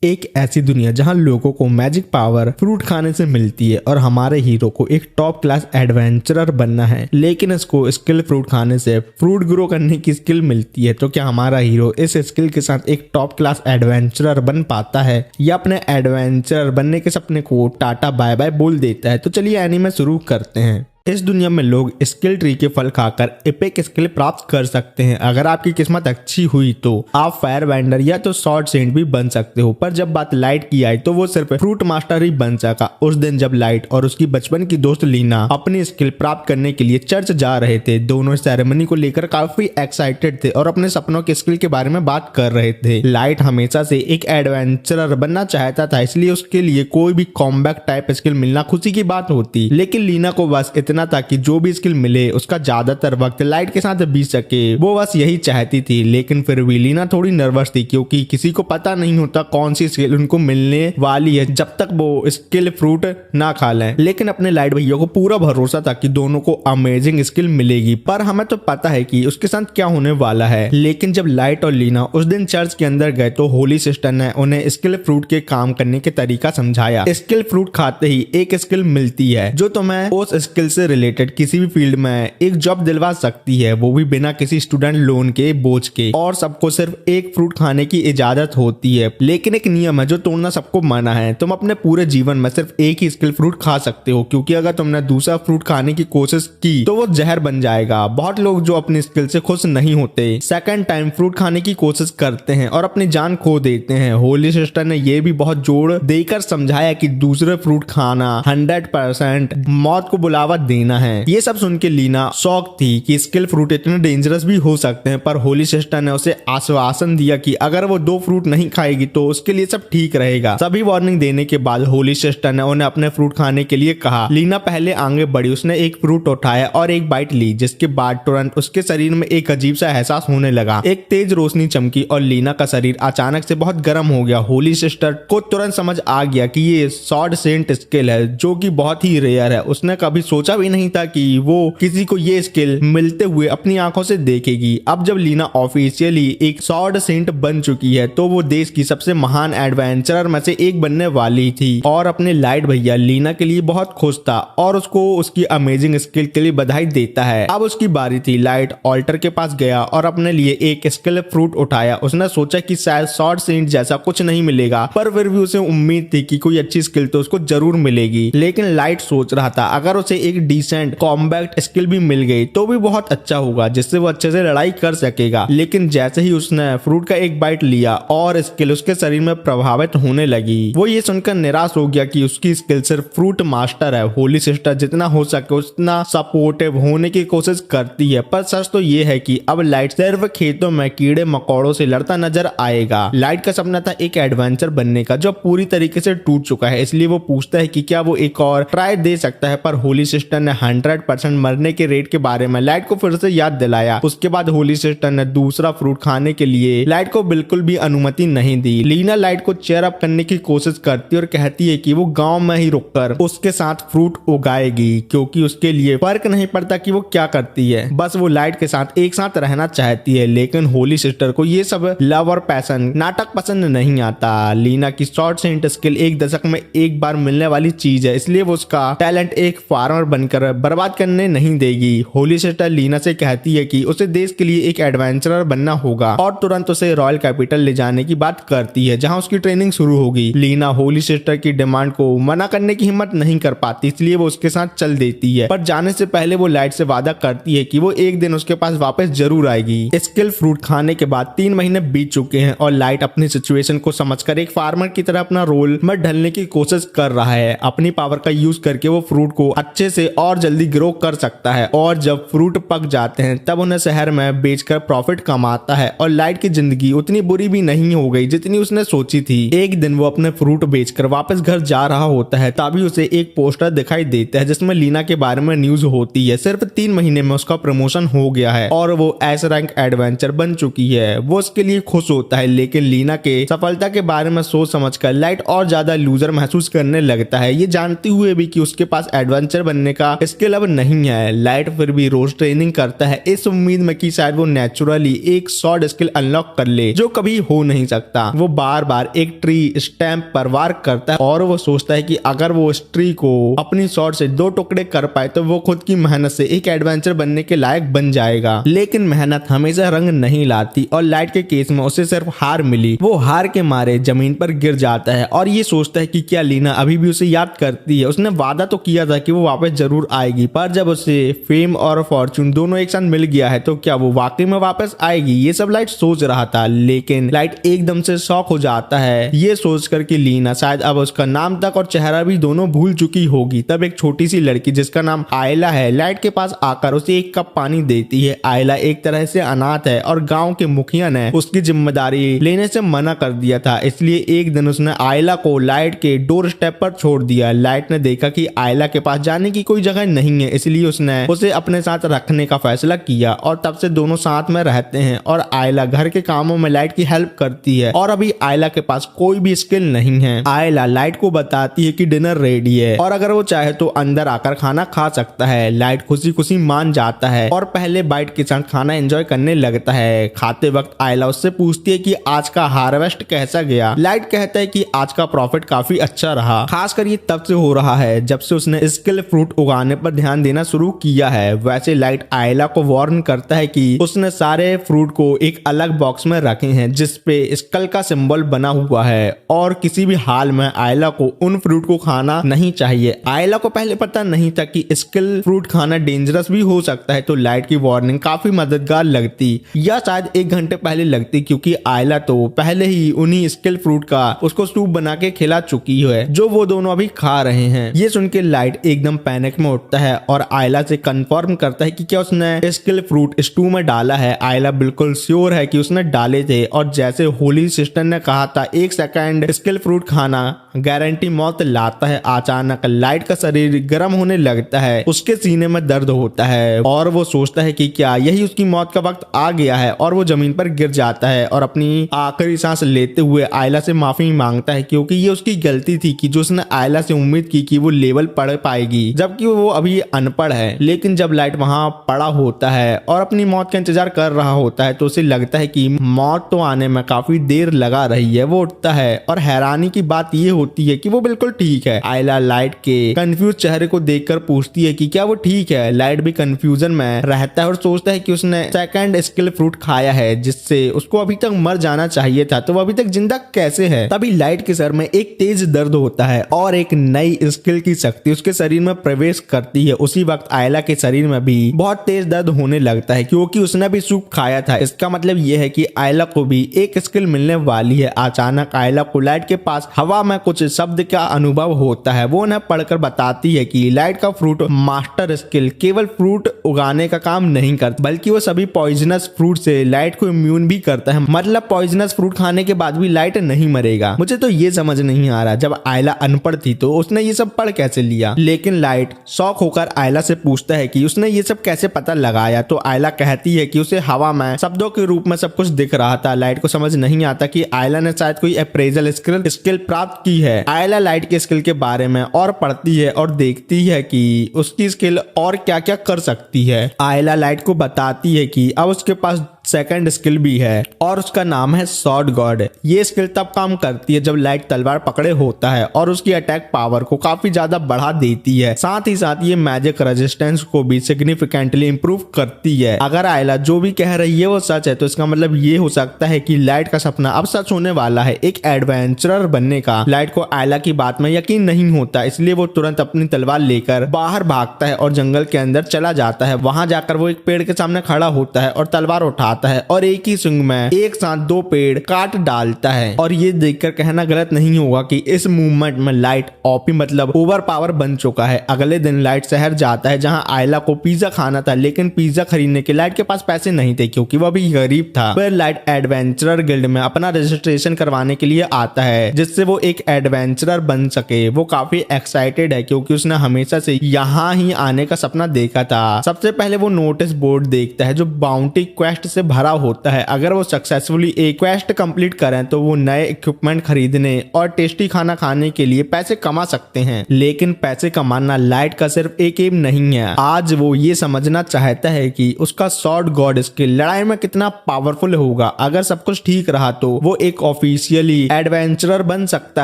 एक ऐसी दुनिया जहां लोगों को मैजिक पावर फ्रूट खाने से मिलती है और हमारे हीरो को एक टॉप क्लास एडवेंचरर बनना है, लेकिन इसको स्किल फ्रूट खाने से फ्रूट ग्रो करने की स्किल मिलती है। तो क्या हमारा हीरो इस स्किल के साथ एक टॉप क्लास एडवेंचरर बन पाता है या अपने एडवेंचरर बनने के सपने को टाटा बाय बाय बोल देता है? तो चलिए एनीमे शुरू करते हैं। इस दुनिया में लोग स्किल ट्री के फल खाकर एपिक स्किल प्राप्त कर सकते हैं। अगर आपकी किस्मत अच्छी हुई तो आप फायर बैंडर या तो शॉर्ट सेंट भी बन सकते हो, पर जब बात लाइट की आई तो वो सिर्फ फ्रूट मास्टर ही बन सका। उस दिन जब लाइट और उसकी बचपन की दोस्त लीना अपनी स्किल प्राप्त करने के लिए चर्च जा रहे थे, दोनों सेरेमनी को लेकर काफी एक्साइटेड थे और अपने सपनों के स्किल के बारे में बात कर रहे थे। लाइट हमेशा से एक एडवेंचरर बनना चाहता था, इसलिए उसके लिए कोई भी कॉम्बैट टाइप स्किल मिलना खुशी की बात होती, लेकिन लीना को बस ताकि जो भी स्किल मिले उसका ज्यादातर वक्त लाइट के साथ बीत सके, वो बस यही चाहती थी। लेकिन फिर भी लीना थोड़ी नर्वस थी, क्योंकि किसी को पता नहीं होता कौन सी स्किल उनको मिलने वाली है जब तक वो स्किल फ्रूट ना खा लें। लेकिन अपने लाइट भैया को पूरा भरोसा था कि दोनों को अमेजिंग स्किल मिलेगी, पर हमें तो पता है कि उसके साथ क्या होने वाला है। लेकिन जब लाइट और लीना उस दिन चर्च के अंदर गए तो होली सिस्टर ने उन्हें स्किल फ्रूट के काम करने के तरीका समझाया। स्किल फ्रूट खाते ही एक स्किल मिलती है जो तुम्हें उस स्किल से रिलेटेड किसी भी फील्ड में एक जॉब दिलवा सकती है, वो भी बिना किसी स्टूडेंट लोन के बोझ के। और सबको सिर्फ एक फ्रूट खाने की इजाजत होती है, लेकिन एक नियम है जो तोड़ना सबको मना है। तुम अपने पूरे जीवन में सिर्फ एक ही स्किल फ्रूट खा सकते हो, क्योंकि अगर तुमने दूसरा फ्रूट खाने की कोशिश की तो वो जहर बन जाएगा। बहुत लोग जो अपनी स्किल से खुश नहीं होते सेकंड टाइम फ्रूट खाने की कोशिश करते हैं और अपनी जान खो देते हैं। होली सिस्टर ने यह भी बहुत जोर देकर समझाया कि दूसरे फ्रूट खाना 100% मौत को बुलावा देना है। ये सब सुन के लीना शॉक थी कि स्किल फ्रूट इतने डेंजरस भी हो सकते हैं, पर होली सिस्टर ने उसे आश्वासन दिया कि अगर वो 2 फ्रूट नहीं खाएगी तो उसके लिए सब ठीक रहेगा। सभी वार्निंग देने के बाद होली सिस्टर ने उन्हें अपने फ्रूट खाने के लिए कहा। लीना पहले आगे बढ़ी, उसने एक फ्रूट उठाया और एक बाइट ली, जिसके बाद तुरंत उसके शरीर में एक अजीब सा एहसास होने लगा। एक तेज रोशनी चमकी और लीना का शरीर अचानक से बहुत गर्म हो गया। होली सिस्टर को तुरंत समझ आ गया कि ये शॉर्ट सेंट स्किल है, जो कि बहुत ही रेयर है। उसने कभी सोचा भी नहीं था कि वो किसी को ये स्किल मिलते हुए अपनी आंखों से देखेगी। अब जब लीना ऑफिशियली एक शॉर्ट सेंट बन चुकी है तो वो देश की सबसे महान एडवेंचरर में से एक बनने वाली थी और अपने लाइट भैया लीना के लिए बहुत खुश था और उसको उसकी अमेजिंग स्किल के लिए बधाई देता है। अब उसकी बारी थी। लाइट ऑल्टर के पास गया और अपने लिए एक स्किल फ्रूट उठाया। उसने सोचा कि शायद शॉर्ट सेंट जैसा कुछ नहीं मिलेगा, पर फिर भी उसे उम्मीद थी कि कोई अच्छी स्किल तो उसको जरूर मिलेगी। लेकिन लाइट सोच रहा था अगर उसे एक डिसेंट कॉम्बैट स्किल भी मिल गई तो भी बहुत अच्छा होगा, जिससे वो अच्छे से लड़ाई कर सकेगा। लेकिन जैसे ही उसने फ्रूट का एक बाइट लिया और स्किल उसके शरीर में प्रभावित होने लगी, वो ये सुनकर निराश हो गया कि उसकी स्किल सिर्फ फ्रूट मास्टर है। होली सिस्टर जितना हो सके उतना सपोर्टिव होने की कोशिश करती है, पर सच तो ये है कि अब लाइट सिर्फ खेतों में कीड़े मकोड़ों से लड़ता नजर आएगा। लाइट का सपना था एक एडवेंचर बनने का, जो पूरी तरीके से टूट चुका है, इसलिए वो पूछता है कि क्या वो एक और ट्राई दे सकता है। पर होली सिस्टर ने 100% मरने के रेट के बारे में लाइट को फिर से याद दिलाया। उसके बाद होली सिस्टर ने दूसरा फ्रूट खाने के लिए लाइट को बिल्कुल भी अनुमति नहीं दी। लीना लाइट को चेयर अप करने की कोशिश करती और कहती है कि वो गांव में ही रुककर उसके साथ फ्रूट उगाएगी, क्योंकि उसके लिए फर्क नहीं पड़ता कि वो क्या करती है, बस वो लाइट के साथ एक साथ रहना चाहती है। लेकिन होली सिस्टर को ये सब लव और पैशन नाटक पसंद नहीं आता। लीना की शॉर्ट सेंट स्किल एक दशक में एक बार मिलने वाली चीज है, इसलिए वो उसका टैलेंट एक फार्मर बनकर बर्बाद करने नहीं देगी। होली सिस्टर लीना से कहती है कि उसे देश के लिए एक एडवेंचरर बनना होगा और तुरंत उसे रॉयल कैपिटल ले जाने की बात करती है, जहां उसकी ट्रेनिंग शुरू होगी। लीना होली सिस्टर की डिमांड को मना करने की हिम्मत नहीं कर पाती, इसलिए वो उसके साथ चल देती है। पर जाने से पहले वो लाइट से वादा करती है कि वो एक दिन उसके पास वापस जरूर आएगी। स्किल फ्रूट खाने के बाद 3 महीने बीत चुके हैं और लाइट अपनी सिचुएशन को समझकर एक फार्मर की तरह अपना रोल में ढलने की कोशिश कर रहा है। अपनी पावर का यूज करके वो फ्रूट को अच्छे से और जल्दी ग्रो कर सकता है और जब फ्रूट पक जाते हैं तब उन्हें शहर में बेचकर प्रॉफिट कमाता है। और लाइट की जिंदगी उतनी बुरी भी नहीं हो गई जितनी उसने सोची थी। एक दिन वो अपने फ्रूट बेचकर वापस घर जा रहा होता है, तभी उसे एक पोस्टर दिखाई देता है जिसमें लीना के बारे में न्यूज होती है। सिर्फ 3 महीने में उसका प्रमोशन हो गया है और वो एस रैंक एडवेंचर बन चुकी है। वो उसके लिए खुश होता है, लेकिन लीना के सफलता के बारे में सोच समझकर लाइट और ज्यादा लूजर महसूस करने लगता है, ये जानते हुए भी कि उसके पास एडवेंचर बनने का का स्किल अब नहीं है। लाइट फिर भी रोज ट्रेनिंग करता है इस उम्मीद में कि शायद वो नेचुरली एक शॉर्ट स्किल अनलॉक कर ले जो कभी हो नहीं सकता। वो बार बार एक ट्री स्टैम्प पर वार करता है और वो सोचता है कि अगर वो इस ट्री को अपनी शॉर्ट से 2 टुकड़े कर पाए तो वो खुद की मेहनत से एक एडवेंचर बनने के लायक बन जाएगा। लेकिन मेहनत हमेशा रंग नहीं लाती और लाइट के केस में उसे सिर्फ हार मिली। वो हार के मारे जमीन पर गिर जाता है और ये सोचता है कि क्या लीना अभी भी उसे याद करती है। उसने वादा तो किया था कि वो वापस जरूर आएगी, पर जब उसे फेम और फॉर्चून दोनों एक साथ मिल गया है तो क्या वो वाकई में वापस आएगी, ये सब लाइट सोच रहा था। लेकिन लाइट एकदम से शॉक हो जाता है ये सोचकर कि लीना शायद अब उसका नाम तक और चेहरा भी दोनों भूल चुकी होगी। तब एक छोटी सी लड़की जिसका नाम आयला है लाइट के पास आकर उसे एक कप पानी देती है। आयला एक तरह से अनाथ है और गांव के मुखिया ने उसकी जिम्मेदारी लेने से मना कर दिया था, इसलिए एक दिन उसने आयला को लाइट के डोर स्टेप पर छोड़ दिया। लाइट ने देखा कि आयला के पास जाने की कोई जगह नहीं है, इसलिए उसने उसे अपने साथ रखने का फैसला किया और तब से दोनों साथ में रहते हैं और आयला घर के कामों में लाइट की हेल्प करती है। और अभी आयला के पास कोई भी स्किल नहीं है। आयला लाइट को बताती है कि डिनर रेडी है और अगर वो चाहे तो अंदर आकर खाना खा सकता है। लाइट खुशी खुशी मान जाता है और पहले बाइट के साथ खाना एंजॉय करने लगता है। खाते वक्त आयला उससे पूछती है कि आज का हार्वेस्ट कैसा गया। लाइट कहता है कि आज का प्रॉफिट काफी अच्छा रहा, खासकर ये तब से हो रहा है जब से उसने स्किल फ्रूट उगाने पर ध्यान देना शुरू किया है। वैसे लाइट आयला को वार्न करता है कि उसने सारे फ्रूट को एक अलग बॉक्स में रखे हैं जिसपे स्कल का सिंबल बना हुआ है और किसी भी हाल में आयला को उन फ्रूट को खाना नहीं चाहिए। आयला को पहले पता नहीं था कि स्किल फ्रूट खाना डेंजरस भी हो सकता है, तो लाइट की वार्निंग काफी मददगार लगती या शायद 1 घंटे पहले लगती, क्योंकि आयला तो पहले ही उन्हीं स्किल फ्रूट का उसको सूप बना के खिला चुकी है जो वो दोनों अभी खा रहे हैं। ये सुन के लाइट एकदम पैनिक में उठता है और आयला से कंफर्म करता है कि क्या उसने स्किल फ्रूट स्टू में डाला है। आयला बिल्कुल श्योर है कि उसने डाले थे और जैसे होली सिस्टर ने कहा था 1 सेकंड स्किल फ्रूट खाना गारंटी मौत लाता है। अचानक लाइट का शरीर गर्म होने लगता है, उसके सीने में दर्द होता है और वो सोचता है कि क्या यही उसकी मौत का वक्त आ गया है और वो जमीन पर गिर जाता है और अपनी आखिरी सांस लेते हुए आयला से माफी मांगता है, क्योंकि ये उसकी गलती थी कि जो उसने आयला से उम्मीद की कि वो लेवल पढ़ पाएगी जबकि वो अभी अनपढ़ है। लेकिन जब लाइट वहां पड़ा होता है और अपनी मौत का इंतजार कर रहा होता है तो उसे लगता है कि मौत तो आने में काफी देर लगा रही है। वो उठता है और हैरानी की बात ये होती है कि वो बिल्कुल ठीक है। आयला लाइट के कंफ्यूज चेहरे को देखकर पूछती है कि क्या वो ठीक है। लाइट भी कंफ्यूजन में रहता है और सोचता है कि उसने सेकंड स्किल फ्रूट खाया है जिससे उसको अभी तक मर जाना चाहिए था, तो वो अभी तक जिंदा कैसे है। तभी लाइट के सर में एक तेज दर्द होता है और एक नई स्किल की शक्ति उसके शरीर में प्रवेश करती है। उसी वक्त आयला के शरीर में भी बहुत तेज दर्द होने लगता है क्योंकि उसने भी सूप खाया था। इसका मतलब यह है कि आयला को भी एक स्किल मिलने वाली है। अचानक आयला को लाइट के पास हवा में कुछ शब्द का अनुभव होता है। वो उन्हें पढ़कर बताती है कि लाइट का फ्रूट मास्टर स्किल केवल फ्रूट उगाने का काम नहीं करता बल्कि वो सभी पॉइजनस फ्रूट से लाइट को इम्यून भी करता है। मतलब पॉइजनस फ्रूट खाने के बाद भी लाइट नहीं मरेगा। मुझे तो ये समझ नहीं आ रहा, जब आयला अनपढ़ थी तो उसने ये सब पढ़ कैसे लिया। लेकिन लाइट शौक होकर आयला से पूछता है कि उसने ये सब कैसे पता लगाया, तो आयला कहती है कि उसे हवा में शब्दों के रूप में सब कुछ दिख रहा था। लाइट को समझ नहीं आता कि आयला ने शायद कोई अप्रेजल स्किल प्राप्त की है। आयला लाइट के स्किल के बारे में और पढ़ती है और देखती है कि उसकी स्किल और क्या क्या कर सकती है। आयला लाइट को बताती है कि अब उसके पास सेकंड स्किल भी है और उसका नाम है शॉर्ट गॉड। ये स्किल तब काम करती है जब लाइट तलवार पकड़े होता है और उसकी अटैक पावर को काफी ज्यादा बढ़ा देती है। साथ ही साथ ये मैजिक रेजिस्टेंस को भी सिग्निफिकेंटली इंप्रूव करती है। अगर आयला जो भी कह रही है वो सच है तो इसका मतलब ये हो सकता है कि लाइट का सपना अब सच होने वाला है, एक एडवेंचरर बनने का। लाइट को आयला की बात में यकीन नहीं होता, इसलिए वो तुरंत अपनी तलवार लेकर बाहर भागता है और जंगल के अंदर चला जाता है। वहां जाकर वो एक पेड़ के सामने खड़ा होता है और तलवार उठाता है और एक ही स्विंग में एक साथ 2 पेड़ काट डालता है। और ये देखकर कहना गलत नहीं होगा कि इस मूवमेंट में लाइट ओपी मतलब ओवर पावर बन चुका है। अगले दिन लाइट शहर जाता है जहां आयला को पिज्जा खाना था, लेकिन पिज्जा खरीदने के लाइट के पास पैसे नहीं थे क्योंकि वह भी गरीब था। फिर लाइट एडवेंचरर गिल्ड में अपना रजिस्ट्रेशन करवाने के लिए आता है जिससे वो एक एडवेंचरर बन सके। वो काफी एक्साइटेड है क्योंकि उसने हमेशा से यहाँ ही आने का सपना देखा था। सबसे पहले वो नोटिस बोर्ड देखता है जो बाउंटी क्वेस्ट से भरा होता है। अगर वो सक्सेसफुली एक क्वेस्ट कंप्लीट करें तो वो नए इक्विपमेंट खरीदने और टेस्टी खाना खाने के लिए पैसे कमा सकते हैं। लेकिन पैसे कमाना लाइट का सिर्फ एक एम नहीं है। आज वो ये समझना चाहता है कि उसका स्वॉर्ड गॉड स्किल लड़ाई में कितना पावरफुल होगा। अगर सब कुछ ठीक रहा तो वो एक ऑफिशियली एडवेंचरर बन सकता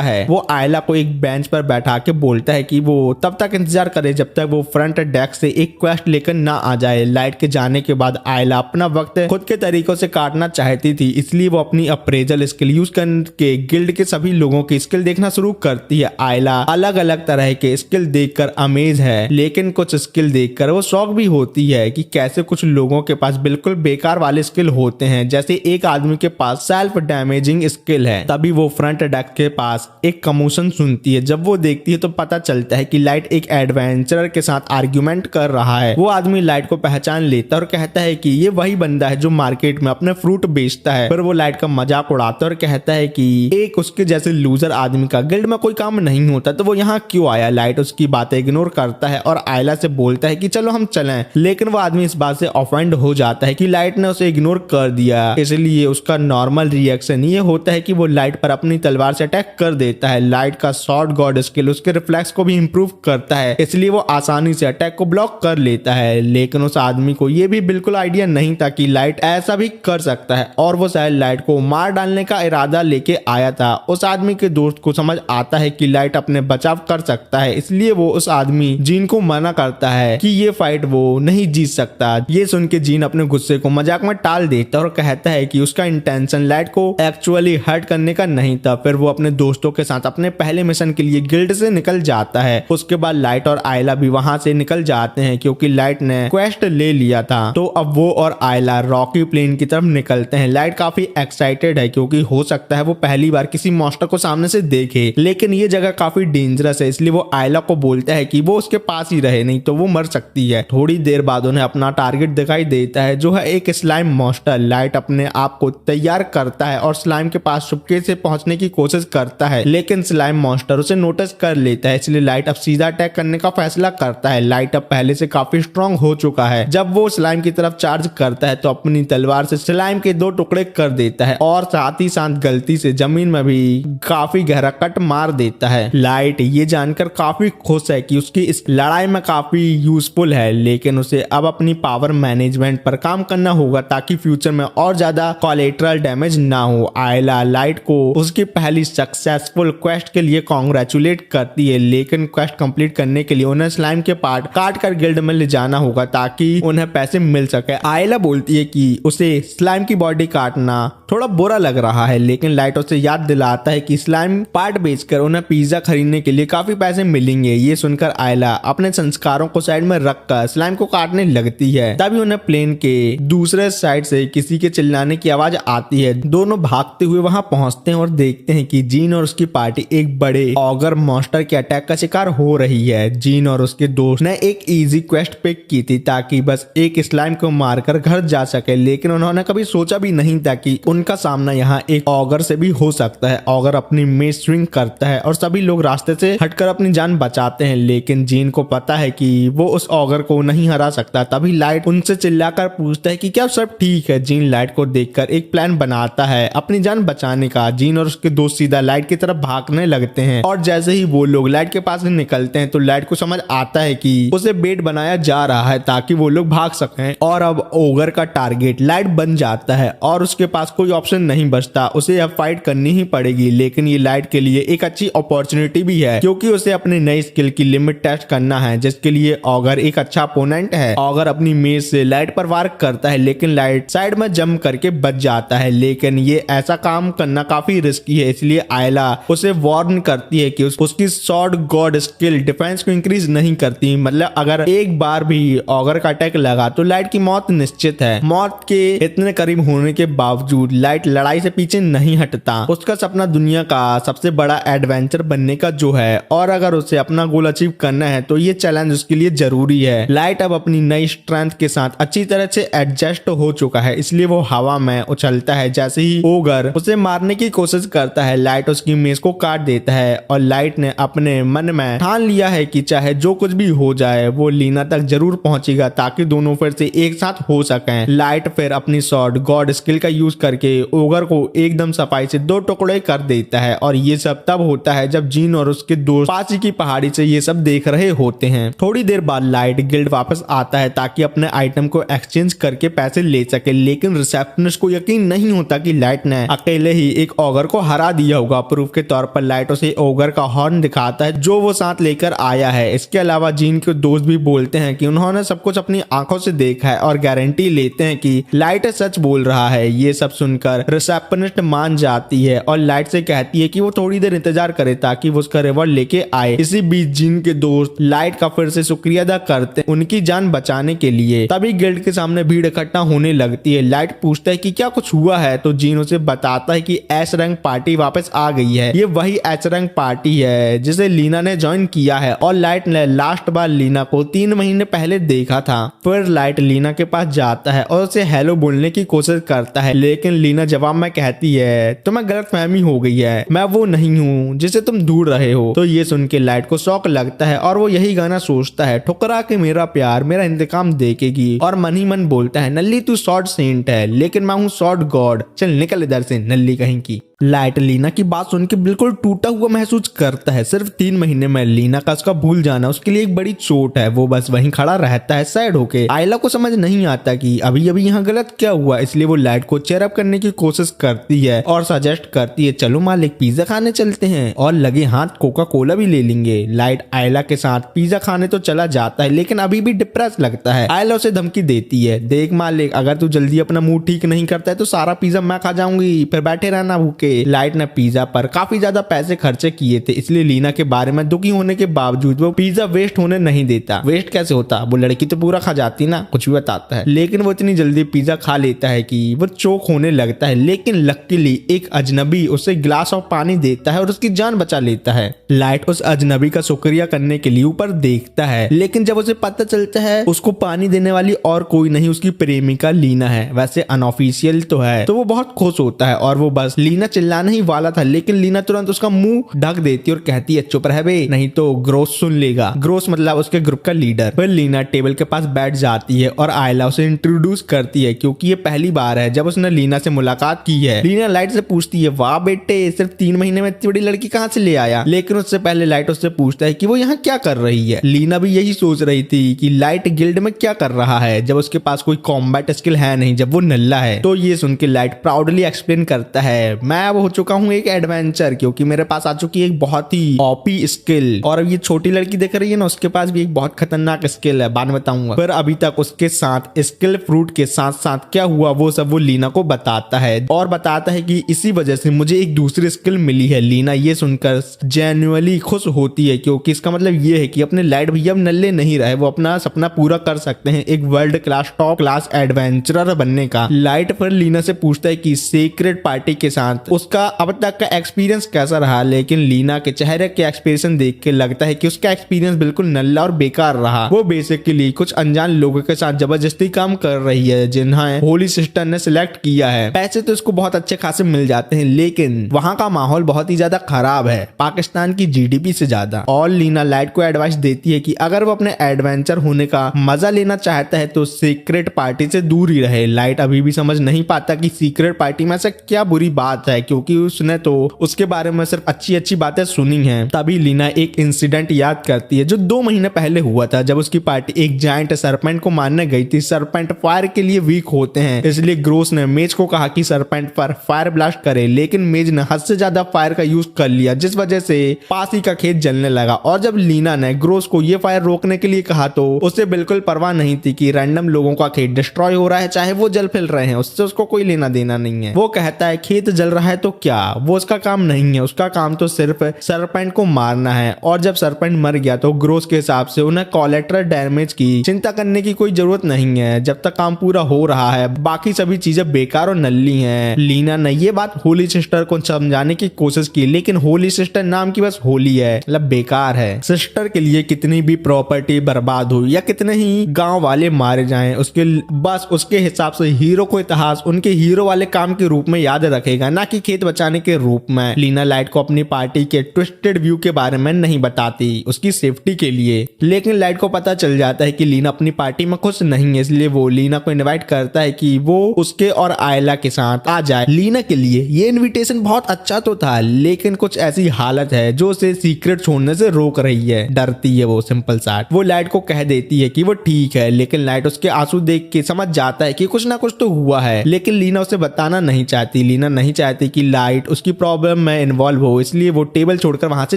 है। वो आयला को एक बेंच पर बैठा के बोलता है कि वो तब तक इंतजार करे जब तक वो फ्रंट डेस्क से एक क्वेस्ट लेकर ना आ जाए। लाइट के जाने के बाद आयला अपना वक्त खुद के तरीकों से काटना चाहती थी, इसलिए वो अपनी अप्रेजल स्किल यूज करके गिल्ड के सभी लोगों की स्किल देखना शुरू करती है। आयला अलग अलग तरह के स्किल देखकर अमेज है, लेकिन कुछ स्किल देखकर वो शौक भी होती है कि कैसे कुछ लोगों के पास बिल्कुल बेकार वाले स्किल होते हैं। जैसे एक आदमी के पास सेल्फ डैमेजिंग स्किल है। तभी वो फ्रंट डेस्क के पास एक कमोशन सुनती है। जब वो देखती है तो पता चलता है कि लाइट एक एडवेंचरर के साथ आर्ग्यूमेंट कर रहा है। वो आदमी लाइट को पहचान लेता है और कहता है कि ये वही बंदा है जो मार्केट में अपने फ्रूट बेचता है। फिर वो लाइट का मजाक उड़ाता है और कहता है कि एक उसके जैसे लूजर आदमी का गिल्ड में कोई काम नहीं होता तो वो यहाँ क्यों आया। लाइट उसकी बातें इग्नोर करता है और आयला से बोलता है कि चलो हम चलें। लेकिन वो आदमी इस बात से ऑफेंड हो जाता है कि लाइट ने उसे इग्नोर कर दिया, इसलिए उसका नॉर्मल रिएक्शन ये होता है कि वो लाइट पर अपनी तलवार से अटैक कर देता है। लाइट का शॉर्ट गॉड स्किल उसके रिफ्लेक्स को भी इंप्रूव करता है, इसलिए वो आसानी से अटैक को ब्लॉक कर लेता है। लेकिन उस आदमी को ये भी बिल्कुल आइडिया नहीं था कि लाइट ऐसा भी कर सकता है और वो शायद लाइट को मार डालने का इरादा लेके आया था। उस आदमी के दोस्त को समझ आता है कि लाइट अपने बचाव कर सकता है, इसलिए वो उस आदमी जीन को मना करता है कि ये फाइट वो नहीं जीत सकता। ये सुन के जीन अपने गुस्से को मजाक में टाल देता है और कहता है कि उसका इंटेंशन लाइट को एक्चुअली हर्ट करने का नहीं था। फिर वो अपने दोस्तों के साथ अपने पहले मिशन के लिए गिल्ड से निकल जाता है। उसके बाद लाइट और आयला भी वहां से निकल जाते हैं क्योंकि लाइट ने क्वेस्ट ले लिया था। तो अब वो और आयला रॉकी प्लेन की तरफ निकलते हैं। लाइट काफी एक्साइटेड है क्योंकि हो सकता है वो पहली बार किसी मॉन्स्टर को सामने से देखे, लेकिन ये जगह काफी डेंजरस है, इसलिए वो आयला को बोलता है कि वो उसके पास ही रहे, नहीं तो वो मर सकती है। थोड़ी देर बाद उन्हें अपना टारगेट दिखाई देता है जो है एक स्लाइम मॉन्स्टर। लाइट अपने आप को तैयार करता है और स्लाइम के पास चुपके से पहुंचने की कोशिश करता है, लेकिन स्लाइम मॉन्स्टर उसे नोटिस कर लेता है, इसलिए लाइट अब सीधा अटैक करने का फैसला करता है। लाइट अब पहले से काफी स्ट्रांग हो चुका है। जब वो स्लाइम की तरफ चार्ज करता है तो अपनी तलवार से स्लाइम के 2 टुकड़े कर देता है और साथ ही साथ गलती से जमीन में भी काफी गहरा कट मार देता है। लाइट ये जानकर काफी खुश है कि उसकी इस लड़ाई में काफी यूजफुल है, लेकिन उसे अब अपनी पावर मैनेजमेंट पर काम करना होगा ताकि फ्यूचर में और ज्यादा कोलेटरल डैमेज ना हो। आयला लाइट को उसकी पहली सक्सेसफुल क्वेस्ट के लिए कांग्रेचुलेट करती है, लेकिन क्वेस्ट कंप्लीट करने के लिए उन्हें स्लाइम के पार्ट काट कर गिल्ड में ले जाना होगा ताकि उन्हें पैसे मिल सके। आयला बोलती है कि उसे स्लाइम की बॉडी काटना थोड़ा बुरा लग रहा है, लेकिन लाइट उसे याद दिलाता है कि स्लाइम पार्ट बेचकर उन्हें पिज्जा खरीदने के लिए काफी पैसे मिलेंगे। ये सुनकर आयला अपने संस्कारों को साइड में रखकर स्लाइम को काटने लगती है। तभी उन्हें प्लेन के दूसरे साइड से किसी के चिल्लाने की आवाज आती है। दोनों भागते हुए वहां पहुंचते हैं और देखते हैं कि जीन और उसकी पार्टी एक बड़े ऑगर मॉन्स्टर के अटैक का शिकार हो रही है। जीन और उसके दोस्त ने एक इजी क्वेस्ट पिक की थी ताकि बस एक स्लाइम को मारकर घर जा सके, लेकिन उन्होंने कभी सोचा भी नहीं था कि उनका सामना यहाँ एक ऑगर से भी हो सकता है। ऑगर अपनी मेज स्विंग करता है और सभी लोग रास्ते से हटकर अपनी जान बचाते हैं, लेकिन जीन को पता है कि वो उस ऑगर को नहीं हरा सकता। तभी लाइट उनसे चिल्लाकर पूछता है कि क्या सब ठीक है। जीन लाइट को देखकर एक प्लान बनाता है अपनी जान बचाने का। जीन और उसके दोस्त सीधा लाइट की तरफ भागने लगते हैं और जैसे ही वो लोग लाइट के पास निकलते हैं तो लाइट को समझ आता है कि उसे बेट बनाया जा रहा है ताकि वो लोग भाग सकें और अब ओगर का टारगेट लाइट बन जाता है और उसके पास कोई ऑप्शन नहीं बचता, उसे अब फाइट करनी ही पड़ेगी। लेकिन ये लाइट के लिए एक अच्छी अपॉर्चुनिटी भी है क्योंकि उसे अपने नई स्किल की लिमिट टेस्ट करना है, जिसके लिए ऑगर एक अच्छा अपोनेंट है। ऑगर अपनी मेज से लाइट पर वार करता है, लेकिन लाइट साइड में जंप करके बच जाता है, लेकिन ये ऐसा काम करना काफी रिस्की है, इसलिए आयला उसे वार्न करती है कि उसकी शॉर्ट गॉड स्किल डिफेंस को इंक्रीज नहीं करती। मतलब अगर एक बार भी ऑगर का अटैक लगा तो लाइट की मौत निश्चित है। मौत के इतने करीब होने के बावजूद लाइट लड़ाई से पीछे नहीं हटता। उसका सपना दुनिया का सबसे बड़ा एडवेंचर बनने का जो है, और अगर उसे अपना गोल अचीव करना है तो ये चैलेंज उसके लिए जरूरी है। लाइट अब अपनी नई स्ट्रेंथ के साथ अच्छी तरह से एडजस्ट हो चुका है, इसलिए वो हवा में उछलता है। जैसे ही ओगर उसे मारने की कोशिश करता है, लाइट उसकी मेज को काट देता है और लाइट ने अपने मन में ठान लिया है कि चाहे जो कुछ भी हो जाए वो लीना तक जरूर पहुंचेगा ताकि दोनों फिर से एक साथ हो सकें। लाइट फिर अपनी शॉर्ट गॉड स्किल का यूज करके ओगर को एकदम सफाई से 2 टुकड़े कर देता है। और ये सब तब होता है जब जीन और उसके दोस्त पास की पहाड़ी से ये सब देख रहे होते हैं। थोड़ी देर बाद लाइट गिल्ड वापस आता है ताकि अपने आइटम को एक्सचेंज करके पैसे ले सके, लेकिन रिसेप्शनिस्ट को यकीन नहीं होता कि लाइट ने अकेले ही एक ओगर को हरा दिया होगा। प्रूफ के तौर पर लाइट उसे ओगर का हॉर्न दिखाता है जो वो साथ लेकर आया है। इसके अलावा जीन के दोस्त भी बोलते हैं कि उन्होंने सब कुछ अपनी आंखों से देखा है और गारंटी लेते हैं कि लाइट सच बोल रहा है। ये सब सुनकर रिसेप्शनिस्ट मान जाती है और लाइट से कहती है कि वो थोड़ी देर इंतजार करे ताकि वो उसका रिवॉर्ड लेके आए। इसी बीच जीन के दोस्त लाइट का फिर से शुक्रिया अदा करते हैं उनकी जान बचाने के लिए। तभी गिल्ड के सामने भीड़ इकट्ठा होने लगती है। लाइट पूछता है कि क्या कुछ हुआ है, तो जीन उसे बताता है कि एच रैंक पार्टी वापस आ गई है। ये वही एच रैंक पार्टी है जिसे लीना ने ज्वाइन किया है और लाइट ने लास्ट बार लीना को 3 महीने पहले देखा था। फिर लाइट लीना के पास जाता है और उसे हेलो बोलने की कोशिश करता है, लेकिन लीना जवाब में कहती है तुम्हें गलतफहमी हो गई है, मैं वो नहीं हूँ जिसे तुम ढूंढ रहे हो। तो ये सुन के लाइट को शौक लगता है और वो यही गाना सोचता है, ठुकरा के मेरा प्यार मेरा इंतकाम देखेगी। और मन ही मन बोलता है नल्ली तू शॉर्ट सेंट है लेकिन मैं हूँ शॉर्ट गॉड, चल निकल इधर से नल्ली कहीं की। लाइट लीना की बात सुन के बिल्कुल टूटा हुआ महसूस करता है। सिर्फ 3 महीने में लीना का उसका भूल जाना उसके लिए एक बड़ी चोट है। वो बस वहीं खड़ा रहता है सैड होके। आयला को समझ नहीं आता कि अभी अभी यहाँ गलत क्या हुआ, इसलिए वो लाइट को चेयर अप करने की कोशिश करती है और सजेस्ट करती है चलो मालिक पिज्जा खाने चलते हैं और लगे हाथ कोका कोला भी ले लेंगे। लाइट आयला के साथ पिज्जा खाने तो चला जाता है लेकिन अभी भी डिप्रेस लगता है। आयला उसे धमकी देती है देख मालिक अगर तू जल्दी अपना मूड ठीक नहीं करता है तो सारा पिज्जा मैं खा जाऊंगी, फिर बैठे रहना भूखे। लाइट ने पिज्जा पर काफी ज्यादा पैसे खर्चे किए थे, इसलिए लीना के बारे में दुखी होने के बावजूद वो पिज्जा वेस्ट होने नहीं देता। वेस्ट कैसे होता, वो लड़की तो पूरा खा जाती ना, कुछ भी बताता है। लेकिन वो इतनी जल्दी पिज्जा खा लेता है कि वो चोक होने लगता है, लेकिन लकीली एक अजनबी उसे गिलास ऑफ पानी देता है और उसकी जान बचा लेता है। लाइट उस अजनबी का शुक्रिया करने के लिए ऊपर देखता है, लेकिन जब उसे पता चलता है उसको पानी देने वाली और कोई नहीं उसकी प्रेमिका लीना है, वैसे अनऑफिशियल तो है, तो वो बहुत खुश होता है और वो बस लीना चिल्लाना ही वाला था, लेकिन लीना तुरंत उसका मुंह ढक देती है और कहती है चुप रह बे नहीं तो ग्रोस सुन लेगा। ग्रोस मतलब उसके ग्रुप का लीडर। फिर लीना टेबल के पास बैठ जाती है और आयला उसे इंट्रोड्यूस करती है क्योंकि ये पहली बार है जब उसने लीना से मुलाकात की है। लीना लाइट से पूछती है वाह बेटे सिर्फ 3 महीने में इतनी बड़ी लड़की कहाँ से ले आया, लेकिन उससे पहले लाइट उससे पूछता है कि वो यहाँ क्या कर रही है। लीना भी यही सोच रही थी कि लाइट गिल्ड में क्या कर रहा है जब उसके पास कोई कॉम्बैट स्किल है नहीं, जब वो नल्ला है। तो ये सुन के लाइट प्राउडली एक्सप्लेन करता है मैं अब हो चुका हूँ एक एडवेंचर क्योंकि मेरे पास आ चुकी है एक बहुत ही ओपी स्किल, और अब ये छोटी लड़की देख रही है ना उसके पास भी एक बहुत खतरनाक स्किल है, बाद में बताऊंगा। फिर अभी तक उसके साथ स्किल फ्रूट के साथ साथ क्या हुआ वो सब वो लीना को बताता है और बताता है कि इसी वजह से मुझे एक दूसरी स्किल मिली है। लीना ये सुनकर जेन्युइनली खुश होती है क्योंकि इसका मतलब ये है कि अपने लाइट भैया नल्ले नहीं रहे, वो अपना सपना पूरा कर सकते हैं एक world class top class adventurer बनने का। लाइट फिर लीना से पूछता है कि सीक्रेट पार्टी के साथ उसका अब तक का एक्सपीरियंस कैसा रहा, लेकिन लीना के चेहरे के एक्सप्रेशन देख के लगता है कि उसका एक्सपीरियंस बिल्कुल नल्ला और बेकार रहा। वो बेसिकली कुछ अनजान लोगों के साथ जबरदस्ती काम कर रही है जिन्हें होली सिस्टर ने सिलेक्ट किया है। पैसे तो इसको बहुत अच्छे खासे मिल जाते हैं लेकिन वहाँ का माहौल बहुत ही ज्यादा खराब है, पाकिस्तान की जीडीपी से ज्यादा। और लीना लाइट को एडवाइस देती है कि अगर वो अपने एडवेंचर होने का मजा लेना चाहता है तो सीक्रेट पार्टी से दूर ही रहे। लाइट अभी भी समझ नहीं पाता कि सीक्रेट पार्टी में से क्या बुरी बात है क्योंकि उसने तो उसके बारे में सिर्फ अच्छी अच्छी बातें सुनी हैं। तभी लीना एक इंसिडेंट याद करती है जो 2 महीने पहले हुआ था जब उसकी पार्टी एक जायंट सरपेंट को मारने गई थी। सरपेंट फायर के लिए वीक होते हैं, इसलिए ग्रोस ने मेज को कहा कि सरपेंट पर फायर ब्लास्ट करे, लेकिन मेज ने हद से ज्यादा फायर का यूज कर लिया जिस वजह से पास ही का खेत जलने लगा। और जब लीना ने ग्रोस को ये फायर रोकने के लिए कहा तो उसे बिल्कुल परवाह नहीं थी कि रैंडम लोगों का खेत डिस्ट्रॉय हो रहा है चाहे वो जल फिल रहे हैं, उससे उसको कोई लेना देना नहीं है। वो कहता है खेत जल रहा है तो क्या, वो उसका काम नहीं है, उसका काम तो सिर्फ सरपेंट को मारना है। और जब सरपेंट मर गया तो ग्रोस के हिसाब से उन्हें कोलैटरल डैमेज की चिंता करने की कोई जरूरत नहीं है जब तक काम पूरा हो रहा है, बाकी सभी चीजें बेकार और नल्ली हैं। लीना ने ये बात होली सिस्टर को समझाने की कोशिश की लेकिन होली सिस्टर नाम की बस होली है, मतलब बेकार है। सिस्टर के लिए कितनी भी प्रॉपर्टी बर्बाद हो या कितने ही गांव वाले मारे जाएं उसके हिसाब से हीरो को इतिहास उनके हीरो वाले काम के रूप में याद रखेगा, ना कि खेत बचाने के रूप में लीना लाइट को अपनी पार्टी के ट्विस्टेड व्यू के बारे में नहीं बताती उसकी सेफ्टी के लिए। लेकिन लाइट को पता चल जाता है कि लीना अपनी पार्टी में खुश नहीं है, इसलिए वो लीना को इनवाइट करता है कि वो उसके और आयला के साथ आ जाए। लीना के लिए ये इनविटेशन बहुत अच्छा तो था, लेकिन कुछ ऐसी हालत है जो उसे सीक्रेट छोड़ने से रोक रही है। डरती है वो, सिंपल सा। वो लाइट को कह देती है कि वो ठीक है, लेकिन लाइट उसके आंसू देख के समझ जाता है कि कुछ ना कुछ तो हुआ है, लेकिन लीना उसे बताना नहीं चाहती। लीना नहीं चाहती कि लाइट उसकी प्रॉब्लम में इन्वॉल्व हो, इसलिए वो टेबल छोड़कर वहां से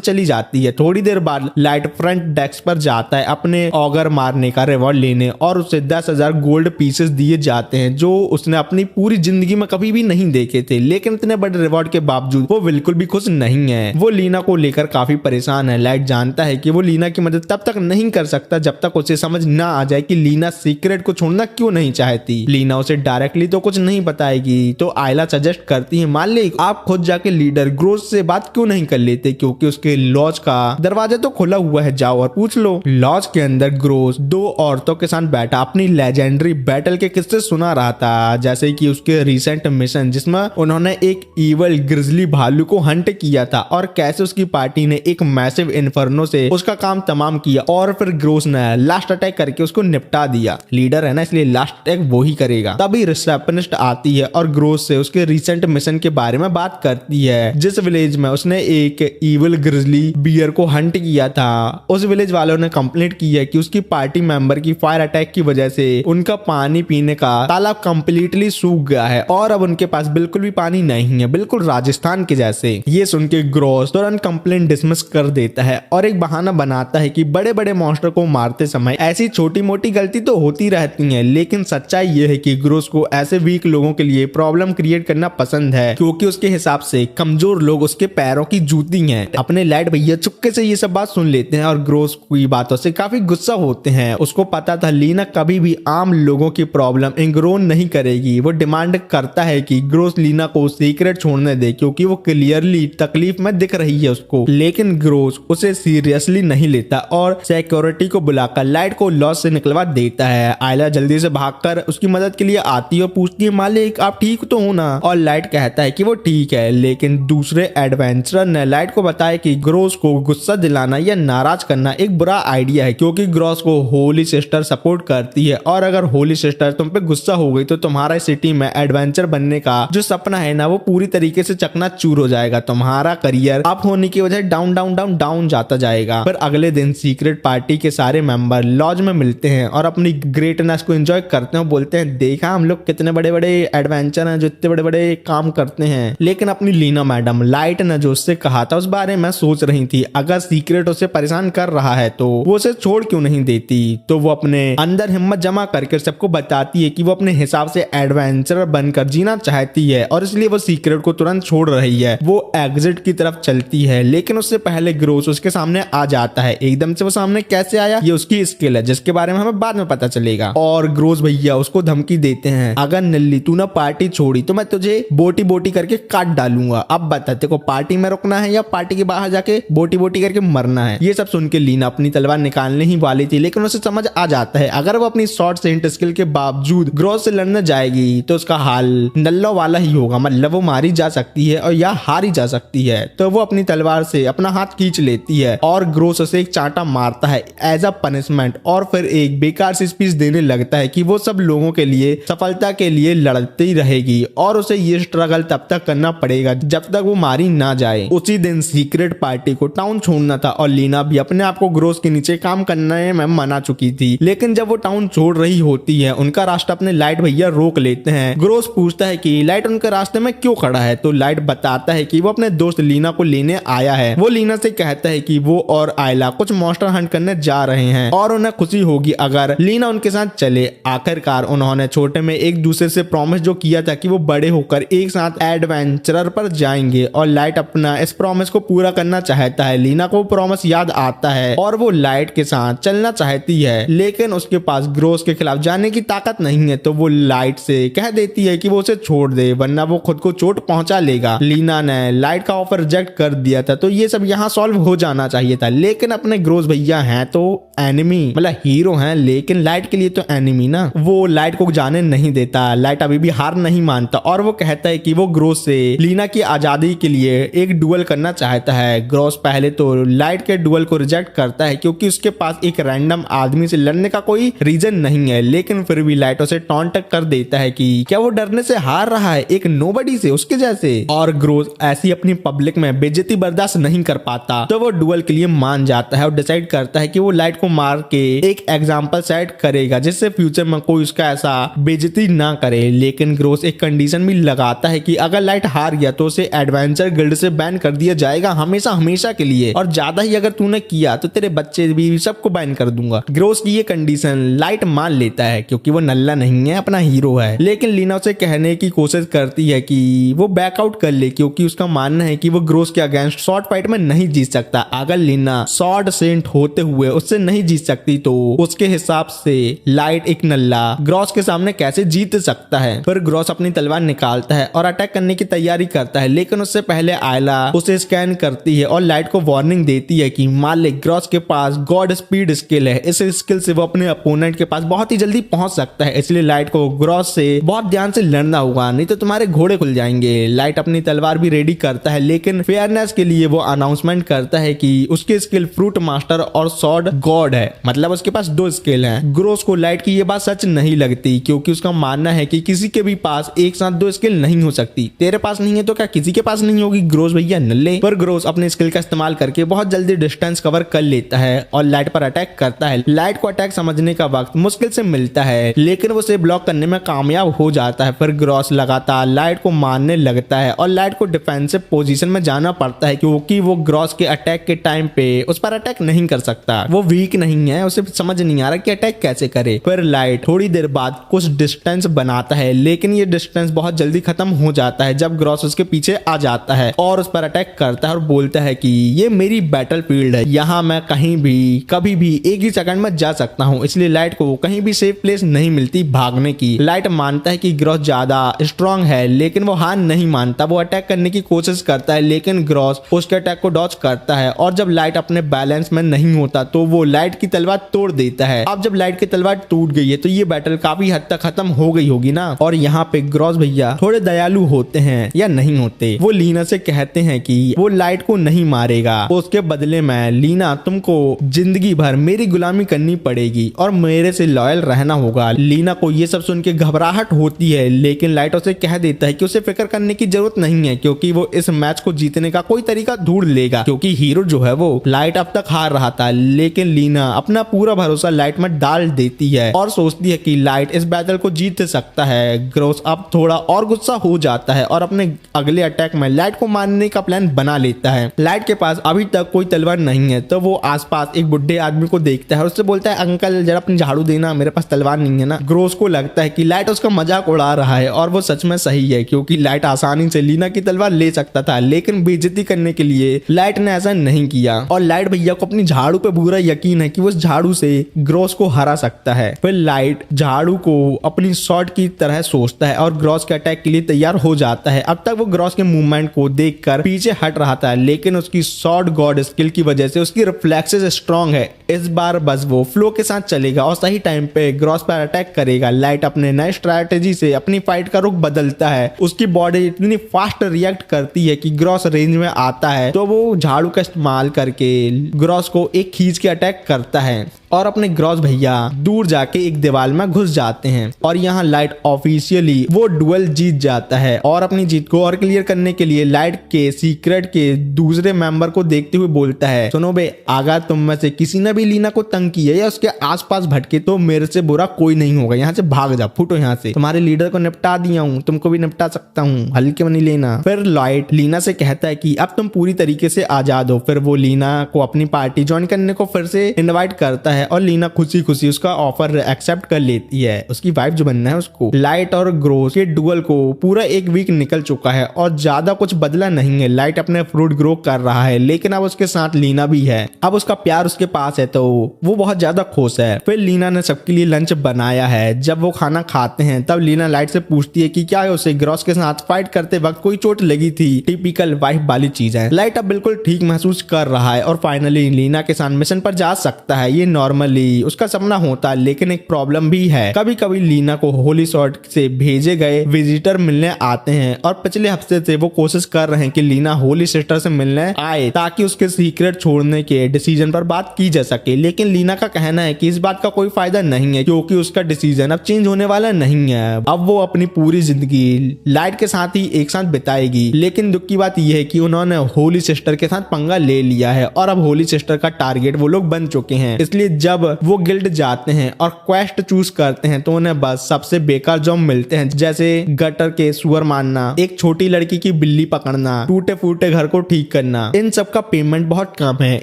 चली जाती है। थोड़ी देर बाद लाइट फ्रंट डेस्क पर जाता है अपने ऑगर मारने का रिवॉर्ड लेने, और उसे 10,000 गोल्ड पीसेस दिए जाते हैं जो उसने अपनी पूरी जिंदगी में कभी भी नहीं देखे थे। लेकिन इतने बड़े रिवॉर्ड के बावजूद वो बिल्कुल भी खुश नहीं है। वो लीना को लेकर काफी परेशान है। लाइट जानता है कि वो लीना की मदद तब तक नहीं कर सकता जब तक उसे समझ ना आ जाए कि लीना सीक्रेट को छोड़ना क्यों नहीं चाहती। लीना उसे डायरेक्टली तो कुछ नहीं बताएगी, तो आयला सजेस्ट करती है मान ले आप खुद जाके लीडर ग्रोस से बात क्यों नहीं कर लेते, क्योंकि उसके लॉज का दरवाजा तो खुला हुआ है, जाओ और पूछ लो। लॉज के अंदर ग्रोस 2 औरतों के साथ बैठा अपनी लेजेंडरी बैटल के किस्से सुना रहा था, जैसे कि उसके रिसेंट मिशन जिसमें उन्होंने एक इवल ग्रिजली भालू को हंट किया था, और कैसे उसकी पार्टी ने एक मैसिव इन्फर्नो से उसका काम तमाम किया, और फिर ग्रोस ने लास्ट अटैक करके उसको निपटा दिया। लीडर है ना, इसलिए लास्ट अटैक वो ही करेगा। तभी रिसेप्शनिस्ट आती है और ग्रोस से उसके रिसेंट मिशन के बारे में बात करती है, जिस विलेज में उसने एक इवल ग्रिजली बियर को हंट किया था। उस विलेज वालों ने कंप्लेंट की है कि उसकी पार्टी मेंबर की फायर अटैक की वजह से उनका पानी पीने का तालाब कंप्लीटली सूख गया है, और अब उनके पास बिल्कुल भी पानी नहीं है, बिल्कुल राजस्थान के जैसे। ये सुन के ग्रोस तुरंत कंप्लेंट डिसमिस कर देता है और एक बहाना बनाता है कि बड़े बड़े मॉन्स्टर को मारते समय ऐसी छोटी मोटी गलती तो होती रहती है, लेकिन सच्चाई ये है कि ग्रोस को ऐसे वीक लोगों के लिए प्रॉब्लम क्रिएट करना पसंद है, क्योंकि उसके हिसाब से कमजोर लोग उसके पैरों की जूती हैं। अपने लाइट भैया चुपके से ये सब बात सुन लेते हैं और ग्रोस की बातों से काफी गुस्सा होते हैं। उसको पता था लीना कभी भी आम लोगों की प्रॉब्लम इग्नोर नहीं करेगी। वो डिमांड करता है कि ग्रोस लीना को सीक्रेट छोड़ने दे, क्योंकि वो क्लियरली तकलीफ में दिख रही है उसको। लेकिन ग्रोस उसे सीरियसली नहीं लेता और सिक्योरिटी को बुलाकर लाइट को लॉस से निकलवा देता है। आयला जल्दी से भागकर उसकी मदद के लिए आती है और पूछती है मालिक आप ठीक तो हो ना, और लाइट कहता है कि वो ठीक है। लेकिन दूसरे एडवेंचरर ने लाइट को बताया कि ग्रोस को गुस्सा दिलाना या नाराज करना एक बुरा आइडिया है, क्योंकि ग्रोस को होली सिस्टर सपोर्ट करती है, और अगर होली सिस्टर तुम पे गुस्सा हो गई तो तुम्हारा सिटी में एडवेंचर बनने का जो सपना है ना वो पूरी तरीके से चकनाचूर हो जाएगा। तुम्हारा करियर अप होने की वजह डाउन डाउन डाउन डाउन जाता जाएगा। फिर अगले दिन सीक्रेट पार्टी के सारे मेंबर लॉज में मिलते हैं और अपनी ग्रेटनेस को एंजॉय करते हैं। बोलते हैं देखा हम लोग कितने बड़े बड़े एडवेंचर हैं जो इतने बड़े बड़े काम करते हैं। लेकिन अपनी लीना मैडम लाइट ने जो उससे कहा था उस बारे में सोच रही थी, अगर सीक्रेट उसे परेशान कर रहा है तो वो उसे छोड़ क्यों नहीं देती। तो वो अपने अंदर हिम्मत जमा करके सबको बताती है कि वो अपने हिसाब से एडवेंचरर बनकर जीना चाहती है, और इसलिए वो सीक्रेट को तुरंत छोड़ रही है। वो एग्जिट की तरफ चलती है, लेकिन उससे पहले ग्रोस उसके सामने आ जाता है। एकदम से वो सामने कैसे आया ये उसकी स्किल है, जिसके बारे में हमें बाद में पता चलेगा। और ग्रोस भैया उसको धमकी देते हैं अगर नल्ली तू ना पार्टी छोड़ी तो मैं तुझे बोटी बोटी करके काट डालूंगा। अब बता तेरे को पार्टी में रुकना है या पार्टी के बाहर जाके बोटी बोटी करके मरना है। ये सब सुन के लीना अपनी तलवार निकालने ही वाली थी, लेकिन उसे समझ आ जाता है अगर वो अपनी शॉर्ट सेंट स्किल के बावजूद ग्रोस से लड़ने जाएगी तो उसका हाल नल्लो वाला ही होगा, मतलब वो मारी जा सकती है और या हारी जा सकती है। तो वो अपनी तलवार से अपना हाथ खींच लेती है और ग्रोस उसे एक चांटा मारता है एज अ पनिशमेंट, और फिर एक बेकार सी स्पीच देने लगता है कि वो सब लोगों के लिए सफलता के लिए लड़ती रहेगी और उसे ये स्ट्रगल तब तक करना पड़ेगा जब तक वो मारी ना जाए। उसी दिन सीक्रेट पार्टी को टाउन छोड़ना था और लीना भी अपने आप को ग्रोस के नीचे काम करने में मना चुकी थी। लेकिन जब वो टाउन छोड़ रही होती है उनका रास्ता अपने लाइट भैया रोक लेते हैं। ग्रोस पूछता है कि लाइट उनके रास्ते में क्यों खड़ा है, तो लाइट बताता है कि वो अपने दोस्त लीना को लेने आया है। वो लीना से कहता है कि वो और आयला कुछ मॉन्स्टर हंट करने जा रहे हैं और उन्हें खुशी होगी अगर लीना उनके साथ चले। आखिरकार उन्होंने छोटे में एक दूसरे से प्रॉमिस जो किया था कि वो बड़े होकर एक साथ एडवेंचरर पर जाएंगे, और लाइट अपना इस प्रॉमिस को पूरा करना चाहता है। लीना को प्रॉमिस याद आता है और वो लाइट के साथ चलना चाहती है, लेकिन उसके पास ग्रोस के खिलाफ जाने की ताकत नहीं है। तो वो लाइट से कह देती है कि वो उसे छोड़ दे वरना वो खुद को चोट पहुंचा लेगा। लीना ने लाइट का ऑफर रिजेक्ट कर दिया था, तो ये सब यहाँ सॉल्व हो जाना चाहिए था। लेकिन अपने ग्रोस भैया हैं तो एनिमी, मतलब हीरो हैं, लेकिन लाइट के लिए तो एनिमी ना। वो लाइट को जाने नहीं देता। लाइट अभी भी हार नहीं मानता और वो कहता है कि वो ग्रोस ग्रोस से लीना की आजादी के लिए एक डुएल करना चाहता है। ग्रोस पहले तो लाइट के डुएल को रिजेक्ट करता है क्योंकि उसके पास एक रैंडम आदमी से लड़ने का कोई रीजन नहीं है, लेकिन फिर भी लाइट उसे टॉन्ट कर देता है कि क्या वो डरने से हार रहा है एक नोबडी से, उसके जैसे। और ग्रोस ऐसी अपनी पब्लिक में बेइज्जती बर्दाश्त नहीं कर पाता तो वो डुएल के लिए मान जाता है और डिसाइड करता है कि वो लाइट को मार के एक एग्जाम्पल सेट करेगा जिससे फ्यूचर में कोई उसका ऐसा बेइज्जती ना करे। लेकिन ग्रोस एक कंडीशन भी लगाता है कि अगर लाइट हार गया तो उसे एडवेंचर गिल्ड से बैन कर दिया जाएगा हमेशा हमेशा के लिए, और ज्यादा ही अगर तूने किया तो तेरे बच्चे भी सबको बैन कर दूंगा। ग्रोस की ये कंडीशन लाइट मान लेता है क्योंकि वो नल्ला नहीं है, अपना हीरो है। लेकिन लीना उसे कहने की कोशिश करती है कि वो बैकआउट कर ले क्योंकि उसका मानना है कि वो ग्रोस के अगेंस्ट शॉर्ट फाइट में नहीं जीत सकता। अगर लीना स्वॉर्ड सेंट होते हुए उससे नहीं जीत सकती तो उसके हिसाब से लाइट एक नल्ला ग्रोस के सामने कैसे जीत सकता है। फिर ग्रोस अपनी तलवार निकालता है और अटैक करने की तैयारी करता है, लेकिन उससे पहले आयला उसे स्कैन करती है और लाइट को वार्निंग देती है कि मालिक ग्रोस के पास गॉड स्पीड स्किल है, इस स्किल से वो अपने अपोनेंट के पास बहुत ही जल्दी पहुंच सकता है, इसलिए लाइट को ग्रोस से बहुत ध्यान से लड़ना होगा नहीं तो तुम्हारे घोड़े खुल जाएंगे। लाइट अपनी तलवार भी रेडी करता है, लेकिन फेयरनेस के लिए वो अनाउंसमेंट करता है कि उसकी स्किल फ्रूट मास्टर और सॉर्ड गॉड है, मतलब उसके पास 2 स्किल हैं। ग्रोस को लाइट की ये बात सच नहीं लगती क्योंकि उसका मानना है कि किसी के भी पास एक साथ 2 स्किल नहीं हो सकती। तेरे पास नहीं है तो क्या किसी के पास नहीं होगी ग्रोस भैया नल्ले। पर ग्रोस अपने स्किल का इस्तेमाल करके बहुत जल्दी डिस्टेंस कवर कर लेता है और लाइट पर अटैक करता है। लाइट को अटैक समझने का वक्त मुश्किल से मिलता है, लेकिन वो उसे ब्लॉक करने में कामयाब हो जाता है। फिर ग्रोस लगातार लाइट को मारने लगता है और लाइट को डिफेंसिव पोजीशन में जाना पड़ता है क्योंकि वो ग्रोस के अटैक के टाइम पे उस पर अटैक नहीं कर सकता, वो वीक नहीं है, उसे समझ नहीं आ रहा कि अटैक कैसे करे। फिर लाइट थोड़ी देर बाद कुछ डिस्टेंस बनाता है, लेकिन ये डिस्टेंस बहुत जल्दी खत्म हो जाता है जब ग्रोस उसके पीछे आ जाता है और उस पर अटैक करता है और बोलता है कि ये मेरी बैटल फील्ड है, यहाँ मैं कहीं भी कभी भी एक ही सेकंड में जा सकता हूँ, इसलिए लाइट को कहीं भी सेफ प्लेस नहीं मिलती भागने की। लाइट मानता है कि ग्रोस ज्यादा स्ट्रांग है, लेकिन वो हार नहीं मानता, वो अटैक करने की कोशिश करता है, लेकिन ग्रोस उसके अटैक को डॉज करता है और जब लाइट अपने बैलेंस में नहीं होता तो वो लाइट की तलवार तोड़ देता है। अब जब लाइट की तलवार टूट गई है तो ये बैटल काफी हद तक खत्म हो गई होगी ना। और यहाँ पे ग्रोस भैया थोड़े दयालु होते हैं या नहीं होते, वो लीना से कहते हैं कि वो लाइट को नहीं मारेगा, उसके बदले में लीना तुमको जिंदगी भर मेरी गुलामी करनी पड़ेगी और मेरे से लॉयल रहना होगा। लीना को ये सब सुन के घबराहट होती है, लेकिन लाइट उसे कह देता है कि उसे फिक्र करने की जरूरत नहीं है क्योंकि वो इस मैच को जीतने का कोई तरीका ढूंढ लेगा, क्योंकि हीरो जो है वो लाइट अब तक हार रहा था। लेकिन लीना अपना पूरा भरोसा लाइट में डाल देती है और सोचती है कि लाइट इस बैटल को जीत सकता है। ग्रोस अब थोड़ा और गुस्सा हो जाता है और अपने अगले अटैक में लाइट को मारने का प्लान बना लेता है। लाइट के पास अभी तक कोई तलवार नहीं है तो वो आसपास एक बुढ़े आदमी को देखता है और उससे बोलता है अंकल जरा अपनी झाड़ू देना, मेरे पास तलवार नहीं है ना। ग्रोस को लगता है कि लाइट उसका मजाक उड़ा रहा है और वो सच में सही है क्योंकि लाइट आसानी से लीना की तलवार ले सकता था, लेकिन बेइज्जती करने के लिए लाइट ने ऐसा नहीं किया और लाइट भैया को अपनी झाड़ू पे पूरा यकीन है कि वो झाड़ू से ग्रोस को हरा सकता है। फिर लाइट झाड़ू को अपनी शॉट की तरह सोचता है और ग्रोस के अटैक के लिए तैयार हो जाता है। अब तक वो ग्रोस के मूवमेंट को देखकर पीछे हट रहा था, लेकिन उसकी शॉर्ट गॉड स्किल की वजह से उसकी रिफ्लेक्सेस स्ट्रांग है। इस बार बस वो फ्लो के साथ चलेगा और सही टाइम पे ग्रोस पर अटैक करेगा। लाइट अपने नए स्ट्रैटेजी से अपनी फाइट का रुख बदलता है, उसकी बॉडी इतनी फास्ट रिएक्ट करती है कि ग्रोस रेंज में आता है तो वो झाड़ू का इस्तेमाल करके ग्रोस को एक खींच के अटैक करता है और अपने ग्रोस भैया दूर जाके एक दीवार में घुस जाते हैं और यहाँ लाइट ऑफिशियली वो डुएल जीत जाता है। और अपनी जीत को और क्लियर करने के लिए लाइट के सीक्रेट के दूसरे मेंबर को देखते हुए बोलता है, सुनो बे, अगर तुम में से किसी ने भी लीना को तंग किया या उसके आसपास भटके तो मेरे से बुरा कोई नहीं होगा, यहाँ से भाग जा, फुटो यहाँ से, तुम्हारे लीडर को निपटा दिया हूँ, तुमको भी निपटा सकता हूँ, हल्के में नहीं लेना। फिर लाइट लीना से कहता है कि अब तुम पूरी तरीके से आजाद हो। फिर वो लीना को अपनी पार्टी ज्वाइन करने को फिर से इन्वाइट करता है और लीना खुशी खुशी उसका ऑफर एक्सेप्ट कर लेती है, उसकी वाइफ जो बनना है उसको। लाइट और ग्रोस के डुएल को पूरा एक वीक निकल चुका है और ज्यादा कुछ बदला नहीं है। लाइट अपने फ्रूट ग्रो कर रहा है, लेकिन अब उसके साथ लीना भी है, अब उसका प्यार उसके पास है तो वो बहुत ज्यादा खुश है। फिर लीना ने सबके लिए लंच बनाया है। जब वो खाना खाते हैं तब लीना लाइट से पूछती है कि क्या उसे ग्रोस के साथ फाइट करते वक्त कोई चोट लगी थी। टिपिकल वाइफ वाली चीज है। लाइट अब बिल्कुल ठीक महसूस कर रहा है और फाइनली लीना के साथ मिशन पर जा सकता है। ये नॉर्मल नॉर्मली उसका सपना होता है, लेकिन एक प्रॉब्लम भी है। कभी कभी लीना को होली शॉर्ट से भेजे गए विजिटर मिलने आते हैं और पिछले हफ्ते से वो कोशिश कर रहे हैं कि लीना होली सिस्टर से मिलने आए ताकि उसके सीक्रेट छोड़ने के डिसीजन पर बात की जा सके। लेकिन लीना का कहना है कि इस बात का कोई फायदा नहीं है क्योंकि उसका डिसीजन अब चेंज होने वाला नहीं है। अब वो अपनी पूरी जिंदगी लाइट के साथ ही एक साथ बिताएगी। लेकिन दुख की बात यह है कि उन्होंने होली सिस्टर के साथ पंगा ले लिया है और अब होली सिस्टर का टारगेट वो लोग बन चुके हैं। इसलिए जब वो गिल्ड जाते हैं और क्वेस्ट चूज करते हैं तो उन्हें बस सबसे बेकार जॉब मिलते हैं, जैसे गटर के सुअर मारना, एक छोटी लड़की की बिल्ली पकड़ना, टूटे फूटे घर को ठीक करना। इन सब का पेमेंट बहुत कम है,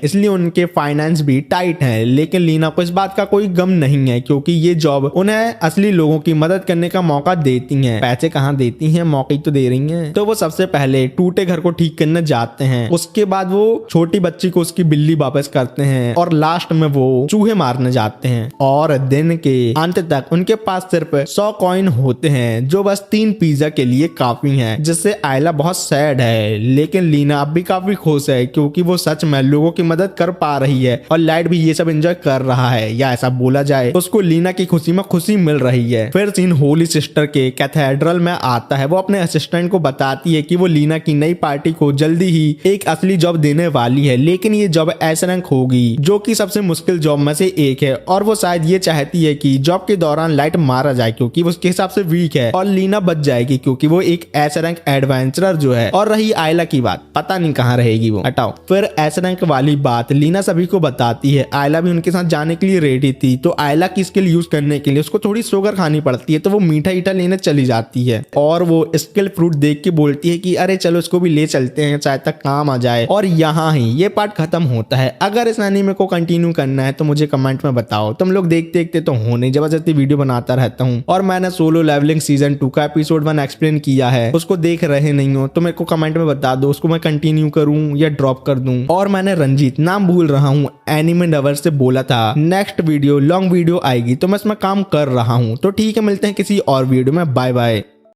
इसलिए उनके फाइनेंस भी टाइट है। लेकिन लीना को इस बात का कोई गम नहीं है क्योंकि ये जॉब उन्हें असली लोगों की मदद करने का मौका देती है। पैसे कहाँ देती है, मौके तो दे रही है। तो वो सबसे पहले टूटे घर को ठीक करने जाते हैं, उसके बाद वो छोटी बच्ची को उसकी बिल्ली वापस करते हैं और लास्ट में वो चूहे मारने जाते हैं। और दिन के अंत तक उनके पास सिर्फ 100 कॉइन होते हैं जो बस 3 पिज्जा के लिए काफी हैं, जिससे आयला बहुत सैड है। लेकिन लीना अब भी काफी खुश है क्योंकि वो सच में लोगों की मदद कर पा रही है और लाइट भी ये सब एंजॉय कर रहा है, या ऐसा बोला जाए उसको लीना की खुशी में खुशी मिल रही है। फिर सीन होली सिस्टर के कैथेड्रल में आता है। वो अपने असिस्टेंट को बताती है कि वो लीना की नई पार्टी को जल्दी ही एक असली जॉब देने वाली है, लेकिन ये जॉब एस रैंक होगी जो कि सबसे मुश्किल जॉब में से एक है। और वो शायद ये चाहती है कि जॉब के दौरान लाइट मारा जाए क्योंकि वो उसके हिसाब से वीक है और लीना बच जाएगी क्योंकि वो एक एस रैंक एडवेंचरर जो है। और रही आयला की बात, पता नहीं कहाँ रहेगी वो, हटाओ। फिर एस रैंक वाली बात लीना सभी को बताती है। आयला भी उनके साथ जाने के लिए रेडी थी, तो आयला की स्किल यूज करने के लिए उसको थोड़ी शुगर खानी पड़ती है, तो वो मीठा ईठा लेने चली जाती है और वो स्किल फ्रूट देख के बोलती है कि अरे चलो इसको भी ले चलते हैं, शायद तक काम आ जाए। और यहाँ ही ये पार्ट खत्म होता है। अगर इस एनीमे को कंटिन्यू करना है तो मुझे कमेंट में बताओ। तुम लोग देखते देखते तो हो नहीं, जबरदस्ती वीडियो बनाता रहता हूँ। और मैंने सोलो लेवलिंग सीजन 2 का एपिसोड 1 एक्सप्लेन किया है, उसको देख रहे नहीं हो तो मेरे को कमेंट में बता दो, उसको मैं कंटिन्यू करूँ या ड्रॉप कर दूं। और मैंने रंजीत, नाम भूल रहा हूँ, एनीमे लवर से बोला था नेक्स्ट वीडियो लॉन्ग वीडियो आएगी, तो मैं इसमें काम कर रहा हूँ। तो ठीक है, मिलते हैं किसी और वीडियो में। Bye bye.